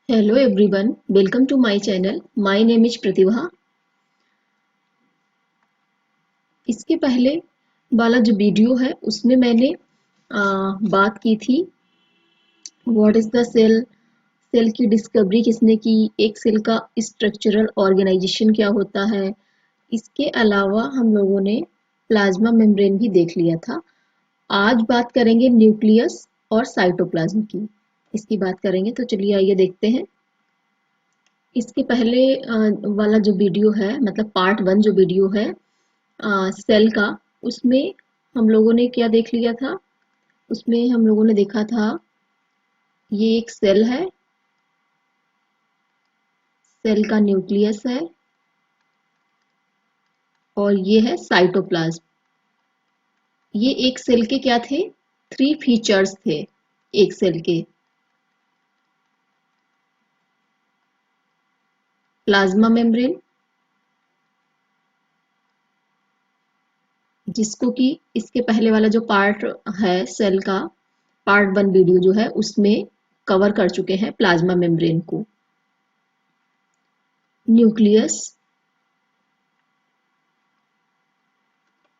Hello everyone, welcome to my channel. My name is Pratibha. इसके पहले वाला जो वीडियो है उसमें मैंने बात की थी what is the cell, cell की डिस्कवरी किसने की, एक सेल का स्ट्रक्चरल ऑर्गेनाइजेशन क्या होता है। इसके अलावा हम लोगों ने प्लाज्मा मेम्ब्रेन भी देख लिया था। आज बात करेंगे न्यूक्लियस और साइटोप्लाज्म की। इसकी बात करेंगे तो चलिए आइए देखते हैं। इसके पहले वाला जो वीडियो है मतलब पार्ट 1 जो वीडियो है सेल का, उसमें हम लोगों ने क्या देख लिया था। उसमें हम लोगों ने देखा था ये एक सेल है, सेल का न्यूक्लियस है और ये है साइटोप्लाज्म। ये एक सेल के क्या थे, 3 फीचर्स थे एक सेल के। प्लाज्मा मेम्ब्रेन, जिसको कि इसके पहले वाला जो पार्ट है सेल का, पार्ट 1 वीडियो जो है उसमें कवर कर चुके हैं प्लाज्मा मेम्ब्रेन को। न्यूक्लियस,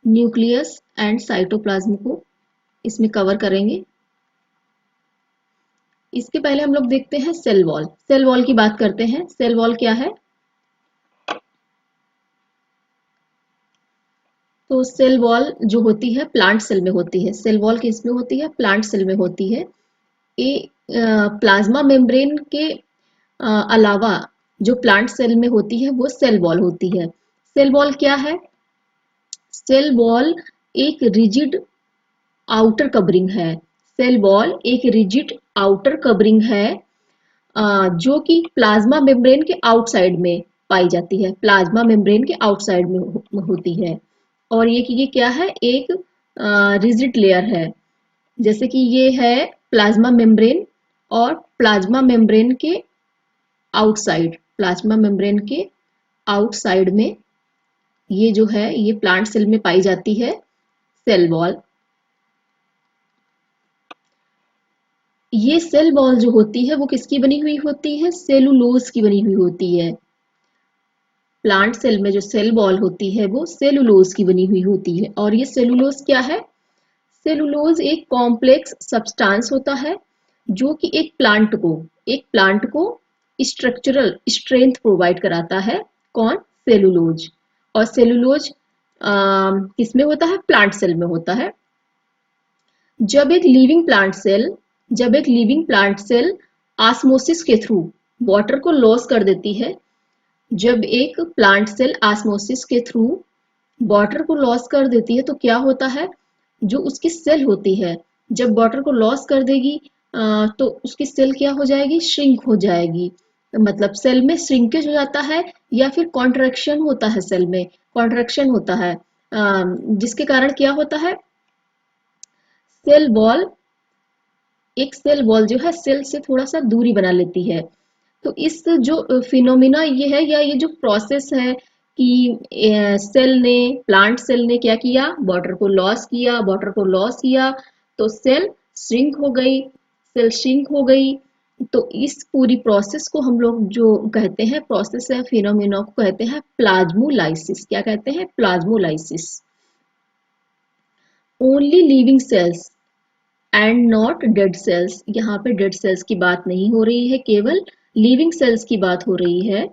न्यूक्लियस एंड साइटोप्लाज्म को इसमें कवर करेंगे। इसके पहले हम लोग देखते हैं सेल वॉल। सेल वॉल की बात करते हैं। सेल वॉल क्या है? तो सेल वॉल जो होती है प्लांट सेल में होती है। सेल वॉल किस में होती है? प्लांट सेल में होती है। ये प्लाज्मा मेम्ब्रेन के अलावा जो प्लांट सेल में होती है वो सेल वॉल होती है। सेल वॉल क्या है? सेल वॉल एक रिजिड आउटर कवरिंग है। सेल वॉल एक रिजिड आउटर कवरिंग है जो कि प्लाज्मा मेम्ब्रेन के आउटसाइड में पाई जाती है। प्लाज्मा मेम्ब्रेन के आउटसाइड में होती है। और ये क्या है? एक रिजिड लेयर है। जैसे कि ये है प्लाज्मा मेम्ब्रेन और प्लाज्मा मेम्ब्रेन के आउटसाइड, प्लाज्मा मेम्ब्रेन के आउटसाइड में ये जो है ये प्लांट सेल में पाई जाती है सेल वॉल। ये सेल वॉल जो होती है वो किसकी बनी हुई होती है? सेलुलोज की बनी हुई होती है। प्लांट सेल में जो सेल वॉल होती है वो सेलुलोज की बनी हुई होती है। और ये सेलुलोज क्या है? सेलुलोज एक कॉम्प्लेक्स सब्सटेंस होता है जो कि एक प्लांट को स्ट्रक्चरल स्ट्रेंथ प्रोवाइड कराता है। कौन? सेलुलोज। और सेलुलोज किसमें होता है? प्लांट सेल में होता है। जब एक लिविंग प्लांट सेल जब एक लिविंग प्लांट सेल ऑस्मोसिस के थ्रू वाटर को लॉस कर देती है, जब एक प्लांट सेल ऑस्मोसिस के थ्रू वाटर को लॉस कर देती है तो क्या होता है? जो उसकी सेल होती है जब वाटर को लॉस कर देगी तो उसकी सेल क्या हो जाएगी? श्रिंक हो जाएगी। मतलब सेल में श्रिंकेज हो जाता है या फिर कॉन्ट्रैक्शन होता है। सेल में कॉन्ट्रैक्शन होता है जिसके कारण क्या होता है? सेल वॉल एक सेल वॉल जो है सेल से थोड़ा सा दूरी बना लेती है। तो इस जो फिनोमिना ये है या ये जो प्रोसेस है कि सेल ने, प्लांट सेल ने क्या किया? वाटर को लॉस किया। वाटर को लॉस किया तो सेल श्रिंक हो गई। सेल श्रिंक हो गई तो इस पूरी प्रोसेस को हम लोग जो कहते हैं, प्रोसेस है फिनोमिना को कहते हैं प्लाज्मोलाइसिस। क्या कहते हैं? Plasmolysis. Only living cells and not dead cells, यहाँ पे डेड सेल्स की बात नहीं हो रही है, केवल लिविंग सेल्स की बात हो रही है।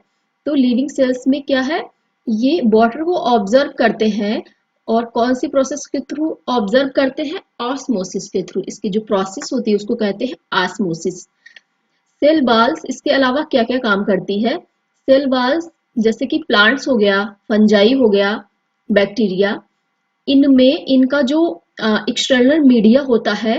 तो लिविंग सेल्स में क्या है? ये वाटर को ऑब्जर्व करते हैं। और कौन सी प्रोसेस के थ्रू ऑब्जर्व करते हैं? ऑस्मोसिस के थ्रू। इसकी जो प्रोसेस होती है उसको कहते हैं ऑस्मोसिस। सेल वॉल्स इसके अलावा क्या क्या काम करती है? सेल वॉल्स जैसे कि प्लांट्स हो गया, फंजाई हो गया, बैक्टीरिया, इनमें इनका जो एक्सटर्नल मीडिया होता है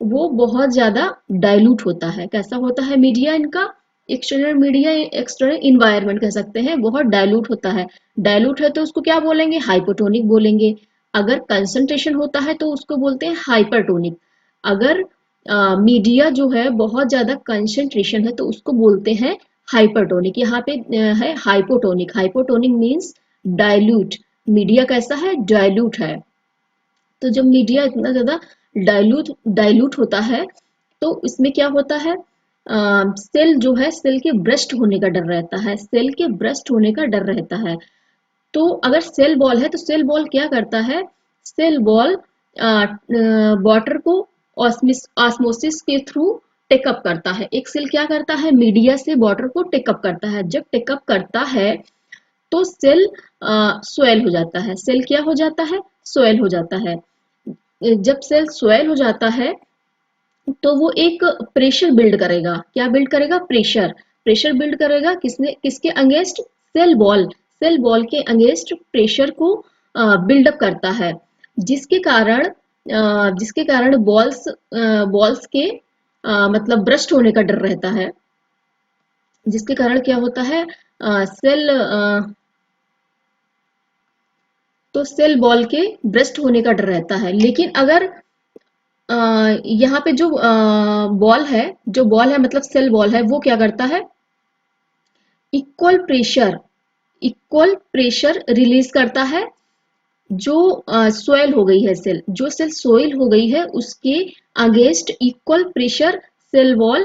वो बहुत ज्यादा डाइल्यूट होता है। कैसा होता है मीडिया इनका? एक्सटर्नल मीडिया, एक्सटर्नल इन्वायरमेंट कह सकते हैं, बहुत डाइल्यूट होता है। डाइल्यूट है तो उसको क्या बोलेंगे? हाइपोटोनिक बोलेंगे। अगर कंसंट्रेशन होता है तो उसको बोलते हैं हाइपरटोनिक। अगर मीडिया जो है बहुत ज्यादा कंसंट्रेशन है तो उसको बोलते हैं हाइपरटोनिक। यहाँ पे है hypotonic. Hypotonic means dilute. Media कैसा है? डाइल्यूट है। तो जब मीडिया इतना ज्यादा डाइल्यूट डाइल्यूट होता है तो इसमें क्या होता है? सेल जो है सेल के ब्रस्ट होने का डर रहता है, सेल के ब्रस्ट होने का डर रहता है। तो अगर सेल बॉल है तो सेल बॉल क्या करता है, सेल बॉल वाटर को ऑस्मोसिस के थ्रू टेकअप करता है। एक सेल क्या करता है, मीडिया से वाटर को टेकअप करता है। जब टेकअप करता है तो सेल स्वेल हो जाता है। सेल क्या हो जाता है, स्वेल हो जाता है। जब सेल स्वेल हो जाता है तो वो एक प्रेशर बिल्ड करेगा। क्या बिल्ड करेगा, प्रेशर। प्रेशर बिल्ड करेगा किसने, किसके against, cell wall. Cell wall के अगेंस्ट प्रेशर को बिल्डअप करता है, जिसके कारण बॉल्स के मतलब ब्रस्ट होने का डर रहता है। जिसके कारण क्या होता है, सेल तो सेल बॉल के ब्रस्ट होने का डर रहता है। लेकिन अगर यहाँ पे जो बॉल है मतलब सेल बॉल है, वो क्या करता है, इक्वल प्रेशर रिलीज करता है। जो सोयल हो गई है सेल, जो सेल सोयल हो गई है उसके against equal pressure cell wall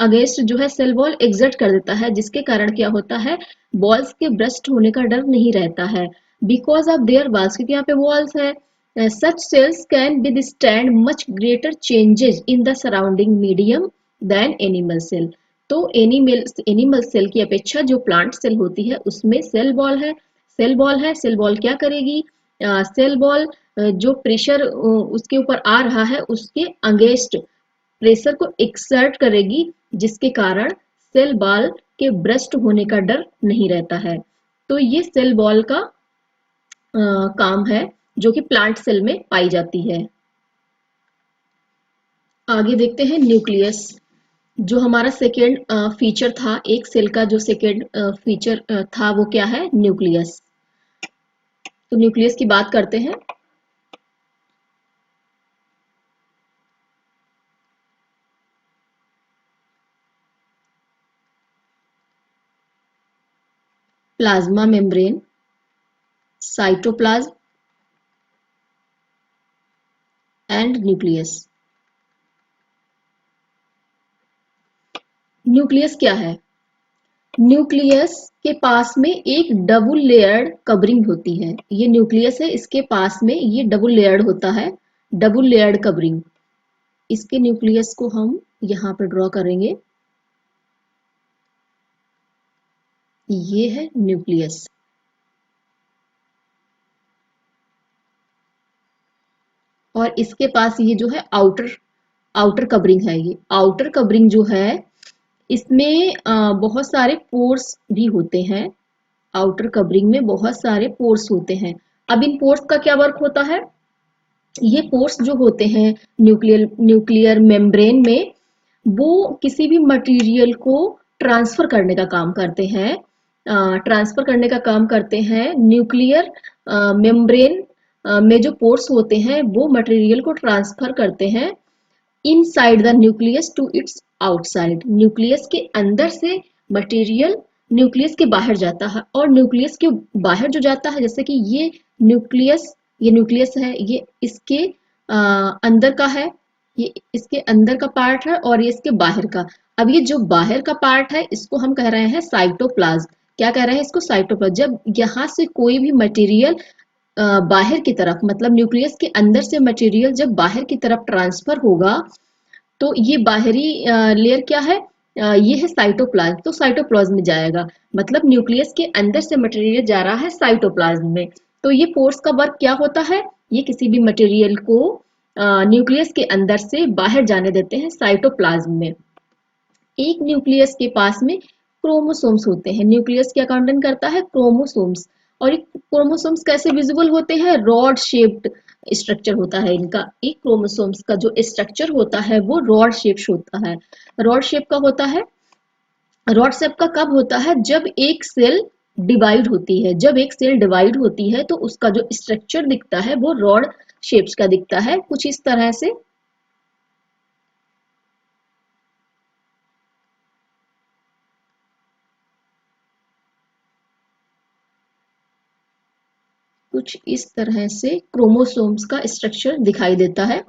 against जो है सेल वॉल एग्जर्ट कर देता है। जिसके कारण क्या होता है, बॉल्स के ब्रस्ट होने का डर नहीं रहता है, बिकॉज ऑफ देयर वॉल्स, क्योंकि यहाँ पे वॉल्स है। Such cells can withstand much greater changes in the surrounding medium than animal cell. तो एनिमल सेल की अपेक्षा जो प्लांट सेल होती है उसमें सेल बॉल क्या करेगी, सेल बॉल जो प्रेशर उसके ऊपर आ रहा है उसके अगेंस्ट प्रेशर को एक्सर्ट करेगी, जिसके कारण सेल बॉल के ब्रस्ट होने का डर नहीं रहता है। तो ये सेल बॉल का काम है जो कि प्लांट सेल में पाई जाती है। आगे देखते हैं न्यूक्लियस। जो हमारा सेकेंड फीचर था, एक सेल का जो सेकेंड फीचर था वो क्या है, न्यूक्लियस। तो न्यूक्लियस की बात करते हैं। Plasma membrane, cytoplasm and nucleus. Nucleus क्या है, न्यूक्लियस के पास में एक डबल लेयर्ड कवरिंग होती है। ये न्यूक्लियस है, इसके पास में ये डबल लेयर्ड होता है, डबल लेयर्ड कवरिंग। इसके न्यूक्लियस को हम यहाँ पर ड्रॉ करेंगे। ये है न्यूक्लियस। और इसके पास ये जो है आउटर आउटर कवरिंग है। ये आउटर कवरिंग जो है इसमें बहुत सारे पोर्स भी होते हैं। आउटर कवरिंग में बहुत सारे पोर्स होते हैं। अब इन पोर्स का क्या वर्क होता है, ये पोर्स जो होते हैं न्यूक्लियर मेम्ब्रेन में, वो किसी भी मटेरियल को ट्रांसफर करने का काम करते हैं। ट्रांसफर करने का काम करते हैं। न्यूक्लियर मेम्ब्रेन में जो पोर्स होते हैं वो मटेरियल को ट्रांसफर करते हैं inside the nucleus to its outside. Nucleus के अंदर से मटेरियल न्यूक्लियस के बाहर जाता है, और न्यूक्लियस के बाहर जो जाता है, जैसे कि ये न्यूक्लियस है, ये इसके अंदर का है, ये इसके अंदर का पार्ट है और ये इसके बाहर का। अब ये जो बाहर का पार्ट है इसको हम कह रहे हैं साइटोप्लाज्म। क्या कह रहे हैं इसको, साइटोप्लाज्म। जब यहाँ से कोई भी मटेरियल बाहर की तरफ, मतलब न्यूक्लियस के अंदर से मटेरियल जब बाहर की तरफ ट्रांसफर होगा, तो ये बाहरी लेयर क्या है, ये है साइटोप्लाज्म। तो साइटोप्लाज्म में जाएगा, मतलब न्यूक्लियस के अंदर से मटेरियल जा रहा है साइटोप्लाज्म में। तो ये पोर्स का वर्क क्या होता है, ये किसी भी मटेरियल को न्यूक्लियस के अंदर से बाहर जाने देते हैं साइटोप्लाज्म में। एक न्यूक्लियस के पास में क्रोमोसोम्स होते हैं। न्यूक्लियस क्या कंटेन करता है, क्रोमोसोम्स। और एक क्रोमोसोम्स कैसे विजिबल होते हैं, रॉड शेप्ड स्ट्रक्चर होता है इनका। एक क्रोमोसोम्स का जो स्ट्रक्चर होता है वो रॉड शेप होता है। रॉड शेप का होता है, रॉड शेप का कब होता है, जब एक सेल डिवाइड होती है। जब एक सेल डिवाइड होती है तो उसका जो स्ट्रक्चर दिखता है वो रॉड शेप्स का दिखता है, कुछ इस तरह से। कुछ इस तरह से क्रोमोसोम्स का स्ट्रक्चर दिखाई देता है।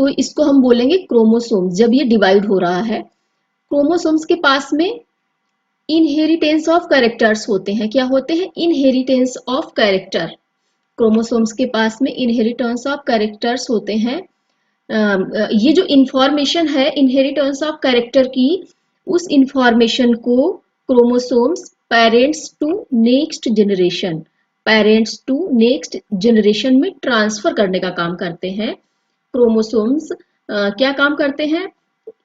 तो इसको हम बोलेंगे क्रोमोसोम्स। जब ये डिवाइड हो रहा है, क्रोमोसोम्स के पास में इनहेरिटेंस ऑफ कैरेक्टर्स होते हैं। क्या होते हैं? Inheritance of character. क्रोमोसोम्स के पास में इनहेरिटेंस ऑफ कैरेक्टर्स होते हैं। ये जो इंफॉर्मेशन है इनहेरिटेंस ऑफ कैरेक्टर की, उस इंफॉर्मेशन को chromosomes parents to next generation में ट्रांसफर करने का काम करते हैं। क्रोमोसोम्स क्या काम करते हैं?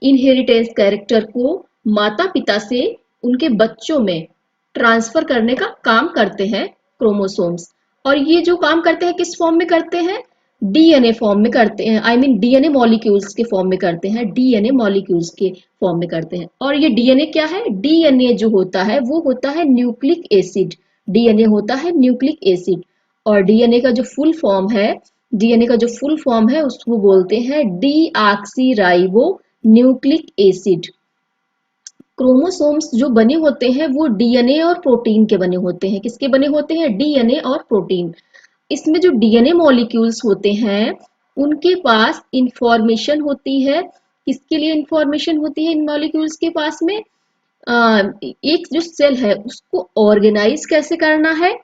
इनहेरिटेंस कैरेक्टर को माता पिता से उनके बच्चों में ट्रांसफर करने का काम करते हैं क्रोमोसोम्स। और ये जो काम करते हैं किस फॉर्म में करते हैं? डीएनए फॉर्म में करते हैं। आई मीन डीएनए मॉलिक्यूल्स के फॉर्म में करते हैं। डीएनए मॉलिक्यूल्स के फॉर्म में करते हैं। और ये डीएनए क्या है? डीएनए जो होता है वो होता है न्यूक्लिक एसिड। डीएनए होता है न्यूक्लिक एसिड। और डीएनए का जो फुल फॉर्म है, उसको बोलते हैं डीऑक्सीराइबो न्यूक्लिक एसिड। क्रोमोसोम्स जो बने होते हैं वो डीएनए और प्रोटीन के बने होते हैं। किसके बने होते हैं? डीएनए और प्रोटीन। इसमें जो डीएनए मॉलिक्यूल्स होते हैं उनके पास इंफॉर्मेशन होती है। किसके लिए इंफॉर्मेशन होती है इन मॉलिक्यूल्स के पास में? एक जो सेल है उसको ऑर्गेनाइज कैसे करना है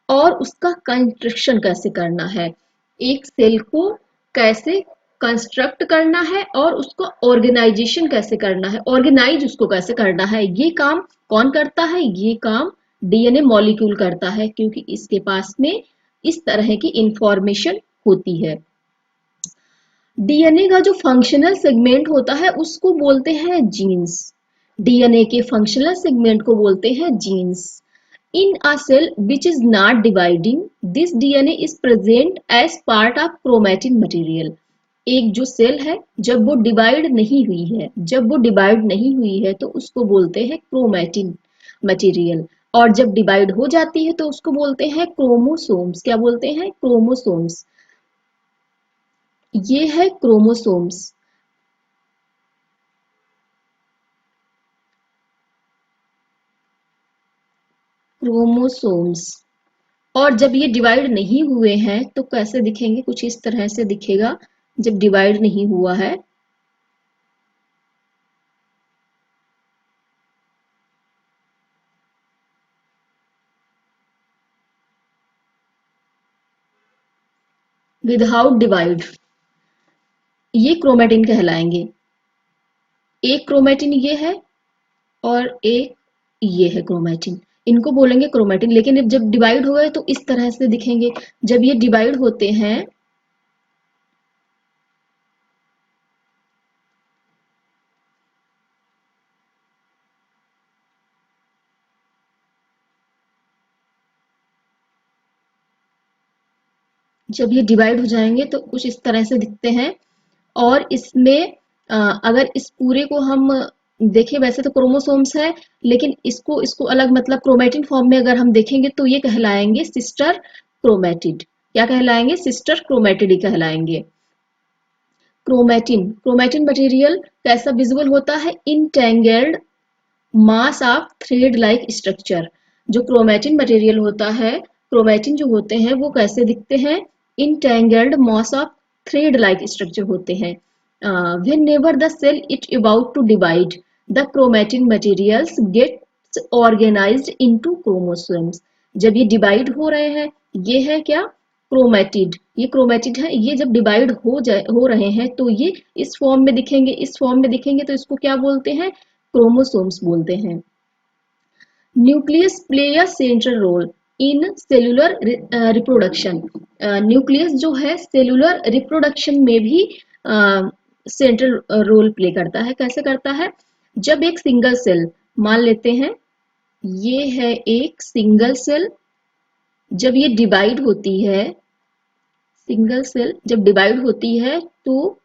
और उसका कंस्ट्रक्शन कैसे करना है। एक सेल को कैसे कंस्ट्रक्ट करना है और उसको ऑर्गेनाइजेशन कैसे करना है, ऑर्गेनाइज उसको कैसे करना है, ये काम कौन करता है? ये काम डीएनए मॉलिक्यूल करता है, क्योंकि इसके पास में इस तरह की इंफॉर्मेशन होती है। डीएनए का जो फंक्शनल सेगमेंट होता है उसको बोलते हैं जीन्स। डीएनए के फंक्शनल सेगमेंट को बोलते हैं jeans. In a cell which is not dividing, this DNA is present as part of chromatin material. एक जो सेल है जब वो डिवाइड नहीं हुई है तो उसको बोलते हैं क्रोमैटिन मटेरियल। और जब डिवाइड हो जाती है तो उसको बोलते हैं क्रोमोसोम्स। क्या बोलते हैं? क्रोमोसोम्स। ये है क्रोमोसोम्स। क्रोमोसोम्स। और जब ये डिवाइड नहीं हुए हैं तो कैसे दिखेंगे? कुछ इस तरह से दिखेगा जब डिवाइड नहीं हुआ है। विदाउट डिवाइड ये क्रोमेटिन कहलाएंगे। एक क्रोमेटिन ये है और एक ये है क्रोमेटिन, इनको बोलेंगे क्रोमेटिन। लेकिन जब डिवाइड हो गए तो इस तरह से दिखेंगे। जब ये डिवाइड होते हैं जब ये डिवाइड हो जाएंगे तो कुछ इस तरह से दिखते हैं। और इसमें अगर इस पूरे को हम देखें, वैसे तो क्रोमोसोम्स है लेकिन इसको इसको अलग मतलब क्रोमेटिन फॉर्म में अगर हम देखेंगे तो ये कहलाएंगे सिस्टर क्रोमेटिड। क्या कहलाएंगे? सिस्टर क्रोमेटिड ही कहलाएंगे। क्रोमेटिन मटेरियल कैसा विजुअल होता है? Entangled mass of thread like structure. जो क्रोमेटिन मटेरियल होता है, क्रोमेटिन जो होते हैं वो कैसे दिखते हैं? Entangled mass of thread like structure होते हैं। whenever the cell is about to divide, the chromatin materials gets organized into chromosomes. जब ये डिवाइड हो रहे हैं, ये है क्या? क्रोमेटिड। ये क्रोमेटिड है। ये जब डिवाइड हो रहे हैं तो ये इस फॉर्म में दिखेंगे तो इसको क्या बोलते हैं? क्रोमोसोम्स बोलते हैं। Nucleus play a central role in cellular reproduction. Nucleus जो है सेलुलर रिप्रोडक्शन में भी सेंट्रल रोल प्ले करता है। कैसे करता है? जब एक सिंगल सेल, मान लेते हैं ये है एक सिंगल सेल, जब ये डिवाइड होती है, सिंगल सेल जब डिवाइड होती है तो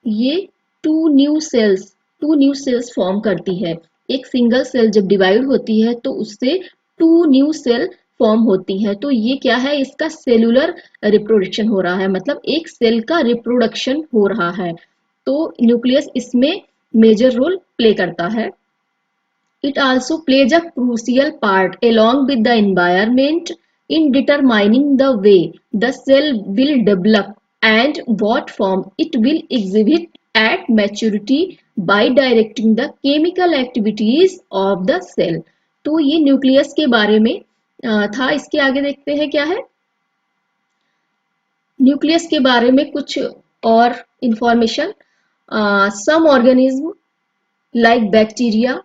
ये टू न्यू सेल्स फॉर्म करती है। एक सिंगल सेल जब डिवाइड होती है तो उससे टू न्यू सेल फॉर्म होती है। तो ये क्या है? इसका सेलुलर रिप्रोडक्शन हो रहा है, मतलब एक सेल का रिप्रोडक्शन हो रहा है। तो न्यूक्लियस इसमें मेजर रोल प्ले करता है। It also plays a crucial part along with the environment in determining the way the cell will develop. and what form it will exhibit at maturity by directing the chemical activities of the cell। तो ये nucleus के बारे में था। इसके आगे देखते हैं क्या है। न्यूक्लियस के बारे में कुछ और information. Some organism like bacteria,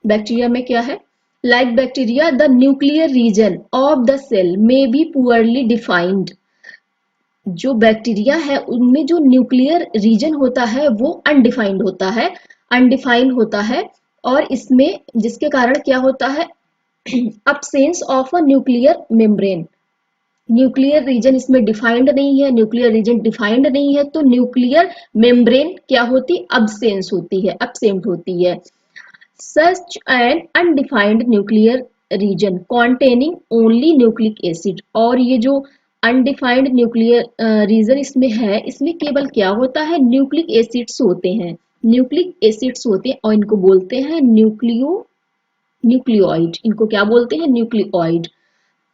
bacteria में क्या है, like bacteria the nuclear region of the cell में बी पुअरली डिफाइंड। जो बैक्टीरिया है उनमें जो न्यूक्लियर रीजन होता है वो अनडिफाइंड होता है, अनडिफाइंड होता है। और इसमें जिसके कारण क्या होता है, absence of a nuclear membrane. Nuclear region इसमें डिफाइंड नहीं है, न्यूक्लियर रीजन डिफाइंड नहीं है, तो न्यूक्लियर मेम्ब्रेन क्या होती, अब्सेंस होती है, एब्सेंट होती है। Such an undefined nuclear region containing only nucleic acid. और ये जो अनडिफाइंड न्यूक्लियर रीजन इसमें है, इसमें केवल क्या होता है, न्यूक्लिक एसिड्स होते हैं, न्यूक्लिक एसिड्स होते हैं और इनको बोलते हैं न्यूक्लियोइड। इनको क्या बोलते हैं, न्यूक्लियोइड।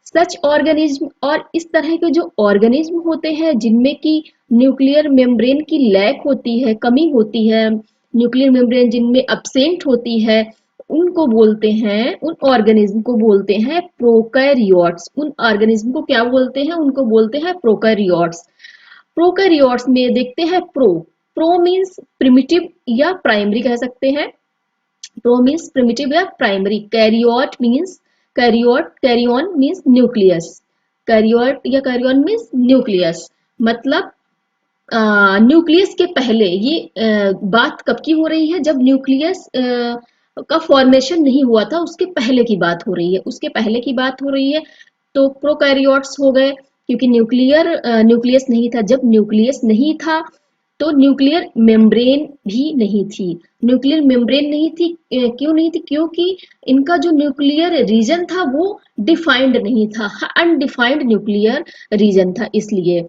सच ऑर्गेनिज्म, और इस तरह के जो ऑर्गेनिज्म होते हैं जिनमें की न्यूक्लियर मेम्ब्रेन की लैक होती है, कमी होती है, न्यूक्लियर मेम्ब्रेन जिनमें अब्सेंट होती है, उनको बोलते हैं, उन ऑर्गेनिज्म को बोलते हैं प्रोकैरियोट्स। उन ऑर्गेनिज्म को क्या बोलते हैं, उनको बोलते हैं प्रोकैरियोट्स। प्रोकैरियोट्स में देखते हैं प्रो मीन्स प्रिमिटिव या प्राइमरी कह सकते हैं, प्रो मीन्स प्रिमिटिव या primary. Karyote means karyon means nucleus, karyote या कैरियन मीन्स न्यूक्लियस। मतलब न्यूक्लियस के पहले, ये बात कब की हो रही है, जब न्यूक्लियस का फॉर्मेशन नहीं हुआ था, उसके पहले की बात हो रही है, उसके पहले की बात हो रही है। तो प्रोकैरियोट्स हो गए, क्योंकि न्यूक्लियस नहीं था। जब न्यूक्लियस नहीं था तो न्यूक्लियर मेम्ब्रेन भी नहीं थी। न्यूक्लियर मेम्ब्रेन नहीं थी, क्यों नहीं थी, क्योंकि इनका जो न्यूक्लियर रीजन था वो डिफाइंड नहीं था, अनडिफाइंड न्यूक्लियर रीजन था, इसलिए।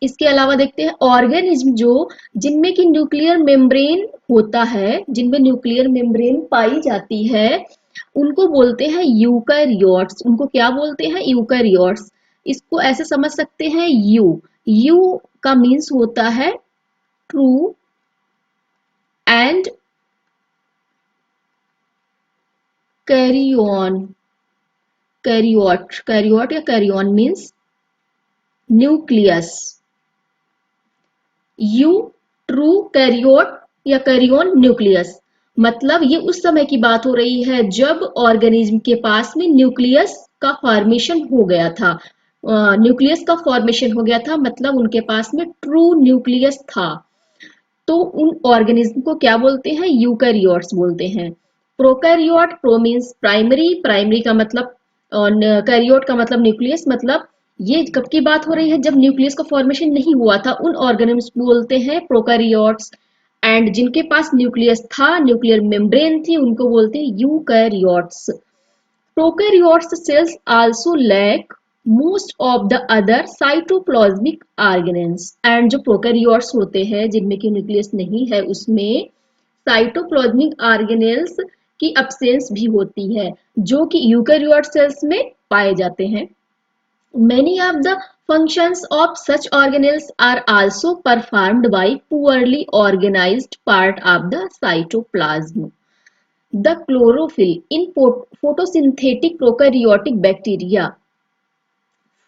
इसके अलावा देखते हैं ऑर्गेनिज्म जो जिनमें की न्यूक्लियर मेम्ब्रेन होता है, जिनमें न्यूक्लियर मेम्ब्रेन पाई जाती है, उनको बोलते हैं यूकैरियोट्स। उनको क्या बोलते हैं, यूकैरियोट्स। इसको ऐसे समझ सकते हैं, यू का मीन्स होता है ट्रू एंड कैरियन, कैरियोट या karyon means nucleus. Eu true karyote या कैरियन न्यूक्लियस। मतलब ये उस समय की बात हो रही है जब ऑर्गेनिज्म के पास में न्यूक्लियस का फॉर्मेशन हो गया था, न्यूक्लियस का फॉर्मेशन हो गया था, मतलब उनके पास में ट्रू न्यूक्लियस था। तो उन ऑर्गेनिज्म को क्या बोलते हैं, यूकैरियोट्स बोलते हैं। Prokaryote, pro means primary, primary का मतलब, और कैरियोट का मतलब न्यूक्लियस। मतलब ये कब की बात हो रही है, जब न्यूक्लियस का फॉर्मेशन नहीं हुआ था, उन ऑर्गेनिज्म बोलते हैं प्रोकैरियोट्स। एंड जिनके पास न्यूक्लियस था, न्यूक्लियर मेम्ब्रेन थी, उनको बोलते हैं eukaryotes. Prokaryotes cells also lack most of the other cytoplasmic organelles। And जो प्रोकैरियोट्स होते हैं जिनमें की न्यूक्लियस नहीं है, उसमें साइटोप्लाज्मिक ऑर्गेनेल्स की अब्सेंस भी होती है, जो कि यूकैरियोट सेल्स में पाए जाते हैं। Many of the functions of such organelles are also performed by poorly organized part of the cytoplasm। The chlorophyll in photosynthetic prokaryotic bacteria,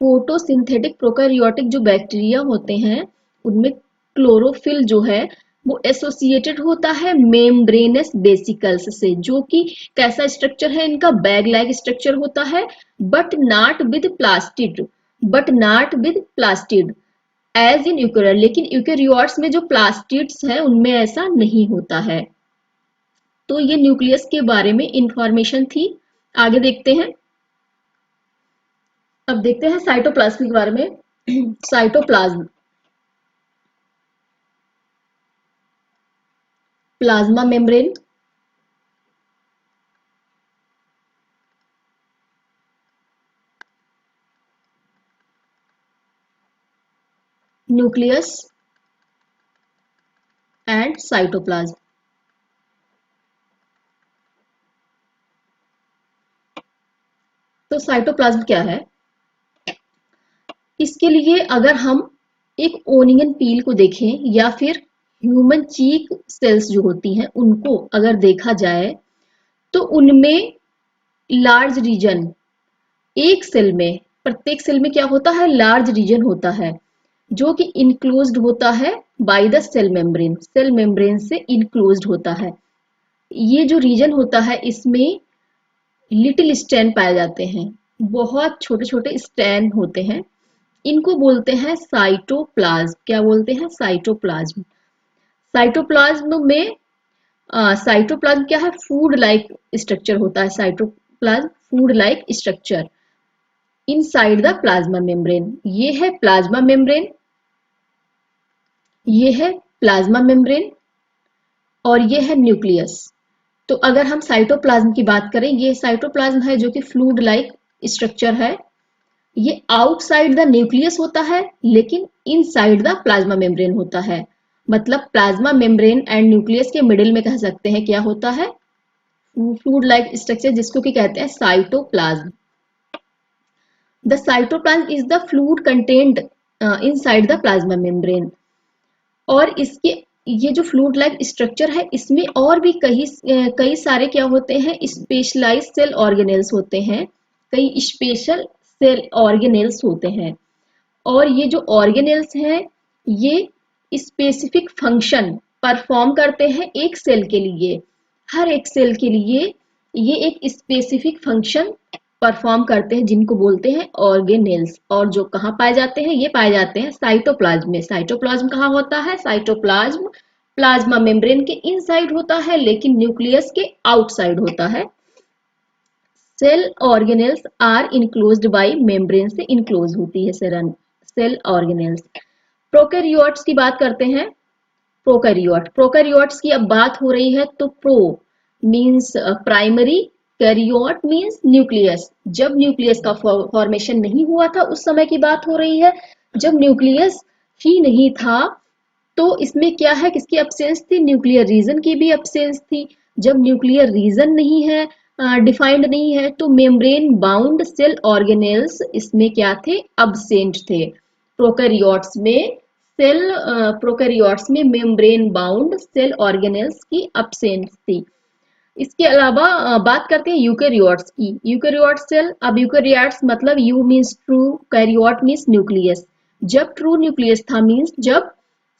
photosynthetic prokaryotic जो बैक्टीरिया होते हैं उनमें क्लोरोफिल जो है वो एसोसिएटेड होता है मेम्ब्रेनस वेसिकल्स से, जो कि कैसा स्ट्रक्चर है इनका, बैग लाइक स्ट्रक्चर होता है, but not with plastid, but not with plastid as in eukaryote. लेकिन यूकैरियोट्स में जो प्लास्टिड्स है उनमें ऐसा नहीं होता है। तो ये न्यूक्लियस के बारे में इंफॉर्मेशन थी। आगे देखते हैं, अब देखते हैं साइटोप्लाज्म के बारे में। Cytoplasm, plasma membrane, nucleus and cytoplasm. तो साइटोप्लाज्म क्या है, इसके लिए अगर हम एक ओनियन पील को देखें या फिर ह्यूमन चीक सेल्स जो होती हैं उनको अगर देखा जाए तो उनमें लार्ज रीजन, एक सेल में, प्रत्येक सेल में क्या होता है, लार्ज रीजन होता है जो कि इनक्लोज्ड होता है बाय द सेल मेम्ब्रेन से इनक्लोज्ड होता है। ये जो रीजन होता है इसमें लिटिल स्टैन पाए जाते हैं, बहुत छोटे छोटे स्टैन होते हैं। इनको बोलते हैं साइटोप्लाज्म। क्या बोलते हैं, साइटोप्लाज्म। साइटोप्लाज्म में साइटोप्लाज्म क्या है, फूड लाइक स्ट्रक्चर होता है। Cytoplasm food like structure inside the plasma membrane. ये है प्लाज्मा मेम्ब्रेन, ये है प्लाज्मा मेम्ब्रेन और ये है न्यूक्लियस। तो अगर हम साइटोप्लाज्म की बात करें, ये साइटोप्लाज्म है जो कि फ्लूइड लाइक स्ट्रक्चर है। ये आउटसाइड द न्यूक्लियस होता है लेकिन इनसाइड द प्लाज्मा मेम्ब्रेन होता है। मतलब प्लाज्मा मेम्ब्रेन एंड न्यूक्लियस के मिडिल में कह सकते हैं क्या होता है, फ्लूइड लाइक स्ट्रक्चर जिसको कि कहते हैं cytoplasm. The cytoplasm is the fluid content inside the plasma membrane. और इसके ये जो फ्लूइड लाइक स्ट्रक्चर है इसमें और भी कई सारे क्या होते हैं, स्पेशलाइज्ड सेल ऑर्गेनेल्स होते हैं, कई स्पेशल सेल ऑर्गेनेल्स होते हैं। और ये जो ऑर्गेनेल्स हैं ये स्पेसिफिक फंक्शन परफॉर्म करते हैं एक सेल के लिए। हर एक सेल के लिए ये एक स्पेसिफिक फंक्शन परफॉर्म करते हैं जिनको बोलते हैं ऑर्गेनेल्स। और जो कहाँ पाए जाते हैं, ये पाए जाते हैं साइटोप्लाज्म में। साइटोप्लाज्म कहाँ होता है, साइटोप्लाज्म प्लाज्मा मेम्ब्रेन के इनसाइड होता है लेकिन न्यूक्लियस के आउटसाइड होता है। Cell organelles are enclosed by membrane से इनक्लोज होती है सेल ऑर्गेनेल्स। प्रोकैरियोट्स की बात करते हैं। प्रोकैरियोट्स की अब बात हो रही है तो pro means primary, karyote means nucleus. जब न्यूक्लियस का फॉर्मेशन नहीं हुआ था उस समय की बात हो रही है, जब न्यूक्लियस ही नहीं था तो इसमें क्या है, किसकी एब्सेंस थी, न्यूक्लियर रीजन की भी एब्सेंस थी। जब न्यूक्लियर रीजन नहीं है, डिफाइंड नहीं है, तो मेम्ब्रेन बाउंड सेल ऑर्गेनेल्स इसमें क्या थे, अब्सेंट थे। प्रोकैरियोट्स में प्रोकैरियोट्स में मेम्ब्रेन बाउंड सेल ऑर्गेनेल्स की एब्सेंस थी। इसके अलावा बात करते हैं यूकेरियोट्स की। यूकेरियोट सेल, अब यूकेरियोट्स मतलब eu means true, karyote means nucleus. जब ट्रू न्यूक्लियस था मीन्स जब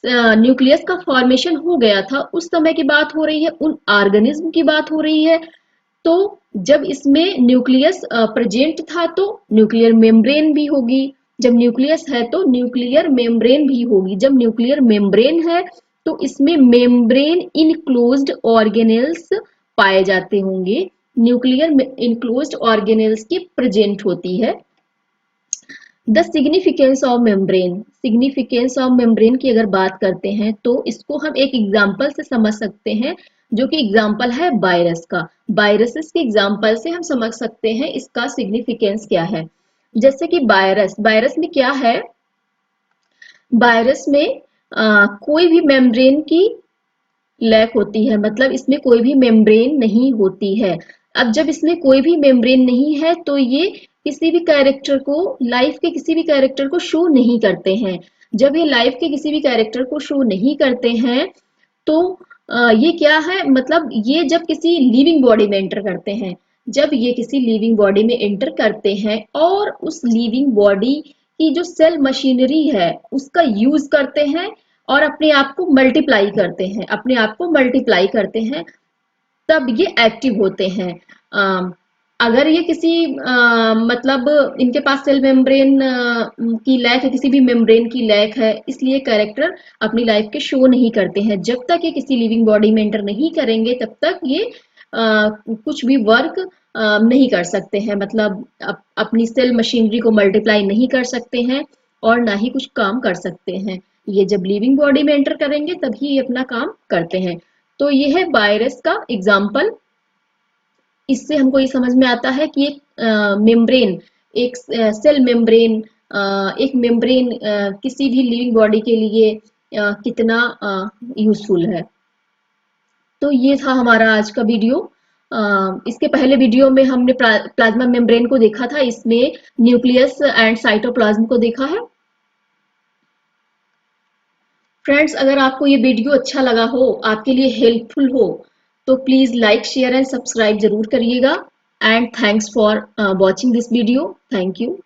न्यूक्लियस का फॉर्मेशन हो गया था उस समय की बात हो रही है, उन ऑर्गेनिज्म की बात हो रही है। तो जब इसमें न्यूक्लियस प्रेजेंट था तो न्यूक्लियर मेम्ब्रेन भी होगी। जब न्यूक्लियस है तो न्यूक्लियर मेम्ब्रेन भी होगी। जब न्यूक्लियर मेम्ब्रेन है तो इसमें मेम्ब्रेन इनक्लोज्ड ऑर्गेनेल्स पाए जाते होंगे। न्यूक्लियर इनक्लोज्ड ऑर्गेनेल्स की प्रेजेंट होती है। The significance of membrane, significance of membrane की अगर बात करते हैं तो इसको हम एक एग्जाम्पल से समझ सकते हैं जो कि एग्जाम्पल है वायरस का। वायरसेस के एग्जाम्पल से हम समझ सकते हैं इसका सिग्निफिकेंस क्या है। जैसे कि वायरस, वायरस में क्या है, वायरस में कोई भी मेम्ब्रेन की लैक होती है, मतलब इसमें कोई भी मेम्ब्रेन नहीं होती है। अब जब इसमें कोई भी मेम्ब्रेन नहीं है तो ये किसी भी कैरेक्टर को, लाइफ के किसी भी कैरेक्टर को शो नहीं करते हैं। जब ये लाइफ के किसी भी कैरेक्टर को शो नहीं करते हैं तो ये क्या है, मतलब ये जब किसी लिविंग बॉडी में एंटर करते हैं, जब ये किसी लिविंग बॉडी में एंटर करते हैं और उस लिविंग बॉडी की जो सेल मशीनरी है उसका यूज करते हैं और अपने आप को मल्टीप्लाई करते हैं, अपने आप को मल्टीप्लाई करते हैं, तब ये एक्टिव होते हैं। अगर ये किसी मतलब इनके पास सेल मेम्ब्रेन की लैक है, किसी भी मेम्ब्रेन की लैक है, इसलिए कैरेक्टर अपनी लाइफ के शो नहीं करते हैं। जब तक ये किसी लिविंग बॉडी में एंटर नहीं करेंगे तब तक ये कुछ भी वर्क नहीं कर सकते हैं, मतलब अपनी सेल मशीनरी को मल्टीप्लाई नहीं कर सकते हैं और ना ही कुछ काम कर सकते हैं। ये जब लिविंग बॉडी में एंटर करेंगे तभी ये अपना काम करते हैं। तो ये है वायरस का एग्जाम्पल। इससे हमको ये समझ में आता है कि एक मेम्ब्रेन, एक सेल मेम्ब्रेन, एक मेम्ब्रेन किसी भी लिविंग बॉडी के लिए कितना यूजफुल है। तो ये था हमारा आज का वीडियो। इसके पहले वीडियो में हमने प्लाज्मा मेम्ब्रेन को देखा था, इसमें न्यूक्लियस एंड साइटोप्लाज्म को देखा है। फ्रेंड्स, अगर आपको ये वीडियो अच्छा लगा हो, आपके लिए हेल्पफुल हो, तो please like share and subscribe जरूर करिएगा। And thanks for watching this video. Thank you.